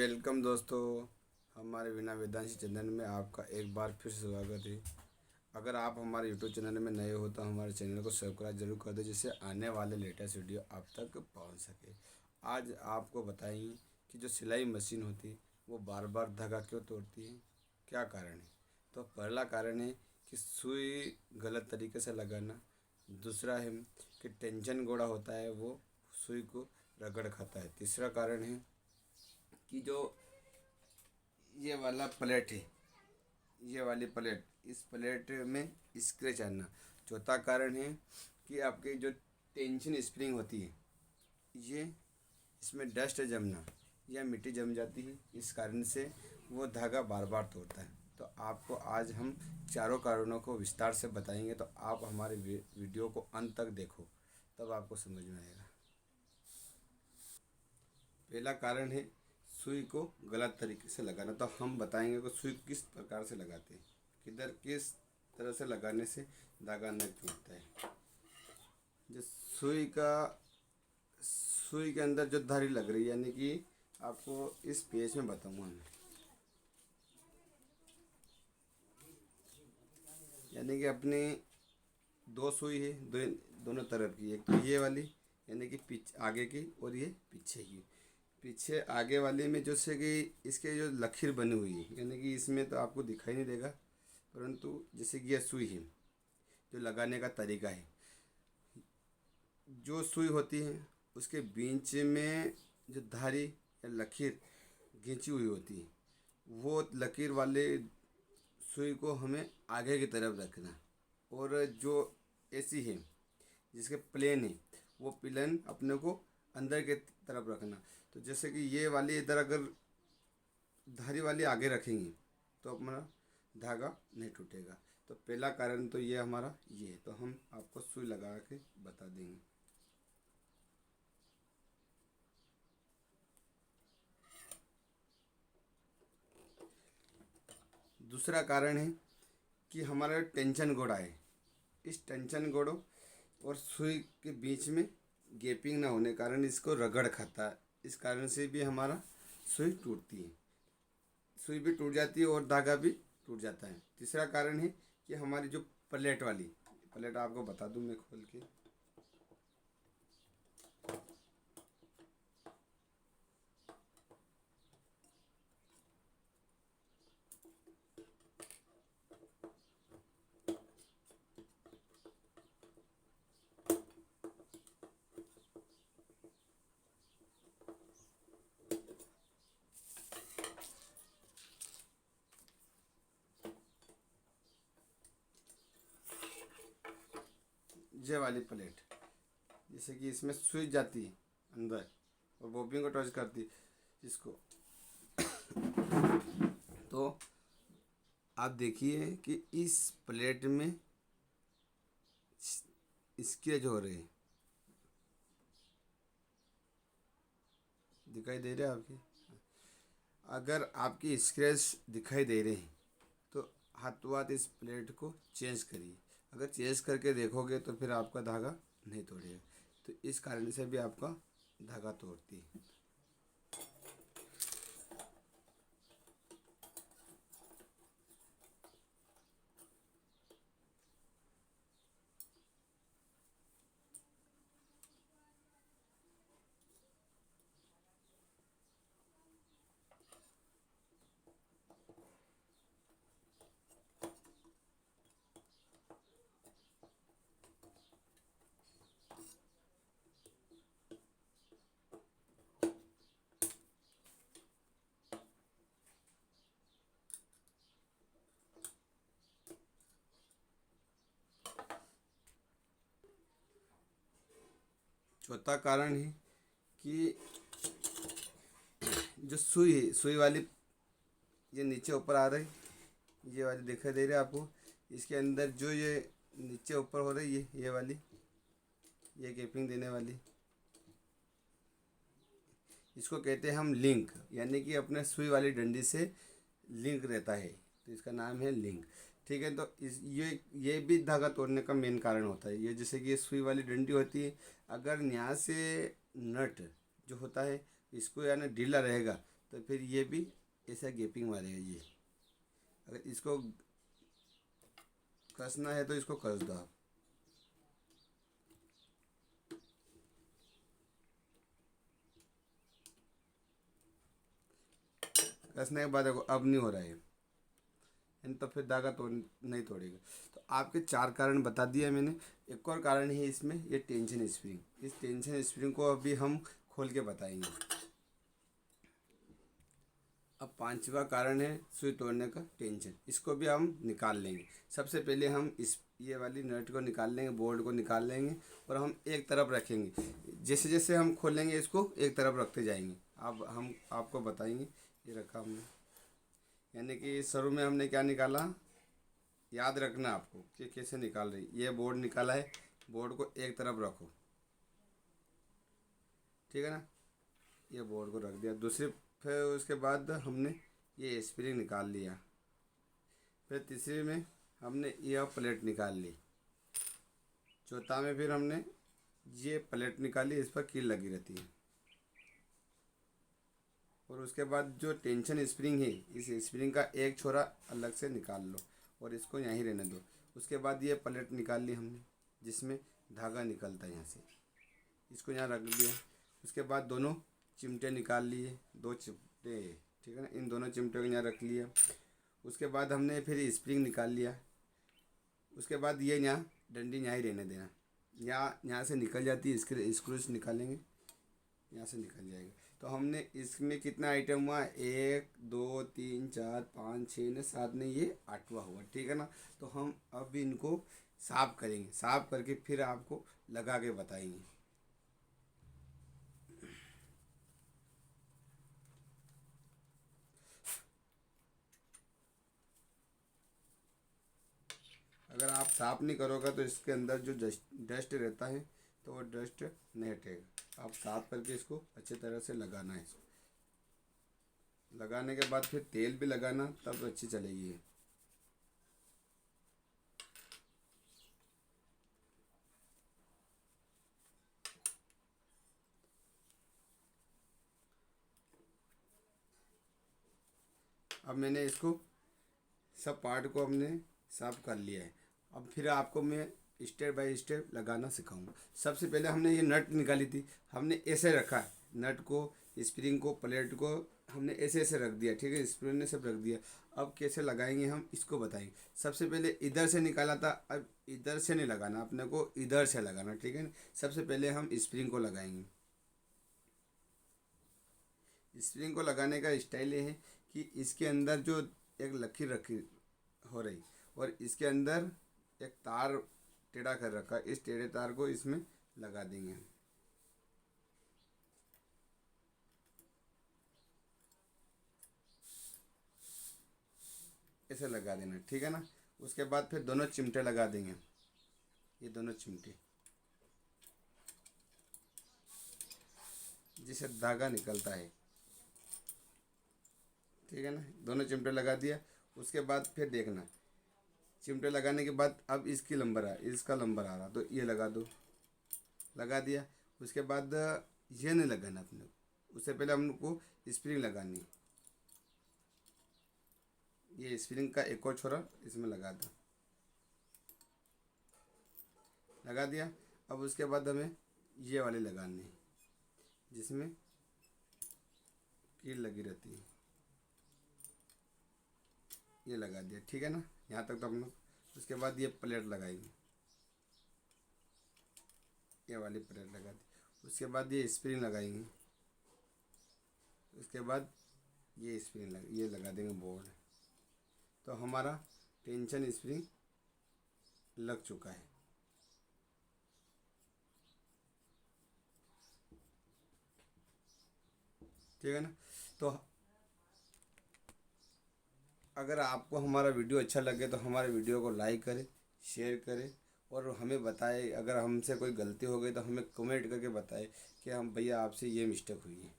Welcome दोस्तों, हमारे बिना वेदांशी चैनल में आपका एक बार फिर से स्वागत है। अगर आप हमारे यूट्यूब चैनल में नए हो तो हमारे चैनल को सब्सक्राइब जरूर कर दो, जिससे आने वाले लेटेस्ट वीडियो आप तक पहुंच सके। आज आपको बताएंगे कि जो सिलाई मशीन होती है वो बार बार धागा क्यों तोड़ती है, क्या कारण है। तो पहला कारण है कि सुई गलत तरीके से लगाना। दूसरा है कि टेंशन गोड़ा होता है वो सुई को रगड़ खाता है। तीसरा कारण है कि जो ये वाला प्लेट है, ये वाली प्लेट, इस प्लेट में स्क्रैच आना। चौथा कारण है कि आपकी जो टेंशन स्प्रिंग होती है, ये इसमें डस्ट जमना या मिट्टी जम जाती है, इस कारण से वो धागा बार बार तोड़ता है। तो आपको आज हम चारों कारणों को विस्तार से बताएंगे, तो आप हमारे वीडियो को अंत तक देखो, तब आपको समझ में आएगा। पहला कारण है सुई को गलत तरीके से लगाना। तो हम बताएंगे कि सुई किस प्रकार से लगाते हैं, किस तरह से लगाने से धागा नहीं टूटता है। जो सुई के अंदर जो धारी लग रही है, यानी कि आपको इस पेज में बताऊंगा मैं, यानी कि अपनी दो सुई है, दोनों तरफ की। एक तो ये वाली यानी कि आगे की, और ये पीछे की। पीछे आगे वाले में जो से कि इसके जो लकीर बनी हुई है, यानी कि इसमें तो आपको दिखाई नहीं देगा, परंतु जैसे कि यह सुई है, जो लगाने का तरीका है, जो सुई होती है उसके बीच में जो धारी या लकीर खींची हुई होती है, वो लकीर वाले सुई को हमें आगे की तरफ रखना। और जो ऐसी है जिसके प्लेन है, वो प्लेन अपने को अंदर की तरफ रखना। तो जैसे कि ये वाली इधर अगर धारी वाली आगे रखेंगे तो हमारा धागा नहीं टूटेगा। तो पहला कारण तो ये हमारा ये है। तो हम आपको सुई लगा के बता देंगे। दूसरा कारण है कि हमारा टेंशन गोड़ा है, इस टेंशन गोड़ों और सुई के बीच में गैपिंग ना होने कारण इसको रगड़ खाता है। इस कारण से भी हमारा सुई टूटती है, सुई भी टूट जाती है और धागा भी टूट जाता है। तीसरा कारण है कि हमारी जो प्लेट वाली प्लेट, आपको बता दूं मैं खोल के, ये वाली प्लेट, जैसे कि इसमें सुई जाती है अंदर और बॉबिन को टच करती है इसको, तो आप देखिए कि इस प्लेट में स्क्रैच हो रहे हैं, दिखाई दे रहे हैं आपके। अगर आपकी स्क्रैच दिखाई दे रहे हैं तो हाथों हाथ इस प्लेट को चेंज करिए। अगर चेंज करके देखोगे तो फिर आपका धागा नहीं तोड़ेगा। तो इस कारण से भी आपका धागा तोड़ती है। चौथा कारण है कि जो सुई है, सुई वाली ये नीचे ऊपर आ रही, ये वाली दिखाई दे रही है आपको। इसके अंदर जो ये नीचे ऊपर हो रही है, ये वाली, ये गैपिंग देने वाली, इसको कहते हैं हम लिंक, यानी कि अपने सुई वाली डंडी से लिंक रहता है, तो इसका नाम है लिंक। ठीक है, तो इस ये भी धागा तोड़ने का मेन कारण होता है। ये जैसे कि ये सुई वाली डंडी होती है, अगर यहाँ से नट जो होता है इसको यानी ढीला रहेगा तो फिर ये भी ऐसा गैपिंग मारेगा। ये अगर इसको कसना है तो इसको कस दो आप। कसने के बाद देखो अब नहीं हो रहा है, तो फिर धागा तोड़ नहीं तोड़ेगा। तो आपके 4 कारण बता दिए मैंने। एक और कारण है इसमें, ये टेंशन स्प्रिंग। इस टेंशन स्प्रिंग को अभी हम खोल के बताएंगे। अब 5वां कारण है सुई तोड़ने का टेंशन, इसको भी हम निकाल लेंगे। सबसे पहले हम इस ये वाली नट को निकाल लेंगे, बोल्ट को निकाल लेंगे और हम एक तरफ रखेंगे। जैसे जैसे हम खोलेंगे इसको एक तरफ रखते जाएंगे। अब हम आपको बताएंगे। ये रखा हमने, यानी कि शुरू में हमने क्या निकाला, याद रखना आपको कि कैसे निकाल रही। ये बोर्ड निकाला है, बोर्ड को एक तरफ रखो, ठीक है ना। ये बोर्ड को रख दिया दूसरी। फिर उसके बाद हमने ये स्प्रिंग निकाल लिया। फिर तीसरे में हमने यह प्लेट निकाल ली। चौथा में फिर हमने ये प्लेट निकाली, इस पर कील लगी रहती है। और उसके बाद जो टेंशन स्प्रिंग है, इस स्प्रिंग का एक छोरा अलग से निकाल लो और इसको यहीं रहने दो। उसके बाद ये प्लेट निकाल ली हमने, जिसमें धागा निकलता है यहाँ से, इसको यहाँ रख दिया। उसके बाद दोनों चिमटे निकाल लिए, 2 चिमटे, ठीक है ना। इन दोनों चिमटे को यहाँ रख लिया। उसके बाद हमने फिर स्प्रिंग निकाल लिया। उसके बाद ये यहाँ डंडी यहाँ ही रहने देना, यहाँ से निकल जाती है। इसके स्क्रूज निकालेंगे, यहाँ से निकल जाएगा। तो हमने इसमें कितना आइटम हुआ, 1 2 3 4 5 6 ने 7 ने, ये 8वां हुआ, ठीक है ना। तो हम अब इनको साफ करेंगे, साफ करके फिर आपको लगा के बताएंगे। अगर आप साफ नहीं करोगे तो इसके अंदर जो डस्ट रहता है तो वो डस्ट नहीं हटेगा। आप साफ करके इसको अच्छे तरह से लगाना है। इसको लगाने के बाद फिर तेल भी लगाना, तब अच्छी चलेगी ये। अब मैंने इसको सब पार्ट को हमने साफ कर लिया है। अब फिर आपको मैं स्टेप बाय स्टेप लगाना सिखाऊंगा। सबसे पहले हमने ये नट निकाली थी, हमने ऐसे रखा है नट को, स्प्रिंग को, प्लेट को हमने ऐसे ऐसे रख दिया, ठीक है। स्प्रिंग ने सब रख दिया। अब कैसे लगाएंगे हम इसको बताएंगे। सबसे पहले इधर से निकाला था, अब इधर से नहीं लगाना, अपने को इधर से लगाना, ठीक है। सबसे पहले हम स्प्रिंग को लगाएंगे। स्प्रिंग को लगाने का स्टाइल ये है कि इसके अंदर जो एक लकीर रखी हो रही और इसके अंदर एक तार टेढ़ा कर रखा, इस टेढ़े तार को इसमें लगा देंगे। ऐसे लगा देना, ठीक है ना। उसके बाद फिर दोनों चिमटे लगा देंगे, ये दोनों चिमटे, जिससे धागा निकलता है, ठीक है ना। दोनों चिमटे लगा दिया। उसके बाद फिर देखना, चिमटे लगाने के बाद अब इसकी नंबर इसका नंबर आ रहा तो ये लगा दो, लगा दिया। उसके बाद ये नहीं लगाना अपने को, उससे पहले हमको स्प्रिंग लगानी। ये स्प्रिंग का एक और छोरा इसमें लगा दो, लगा दिया। अब उसके बाद हमें ये वाली लगानी है, जिसमें कील लगी रहती है, ये लगा दिया, ठीक है ना। यहाँ तक तो हम लोग। उसके बाद ये प्लेट लगाएंगे, ये वाली प्लेट लगा दी। उसके बाद ये स्प्रिंग लगाएंगे। उसके बाद ये स्प्रिंग ये लगा देंगे बोर्ड। तो हमारा टेंशन स्प्रिंग लग चुका है, ठीक है ना। तो अगर आपको हमारा वीडियो अच्छा लगे तो हमारे वीडियो को लाइक करें, शेयर करें और हमें बताएं। अगर हमसे कोई गलती हो गई तो हमें कमेंट करके बताएं कि हम भैया आपसे ये मिस्टेक हुई है।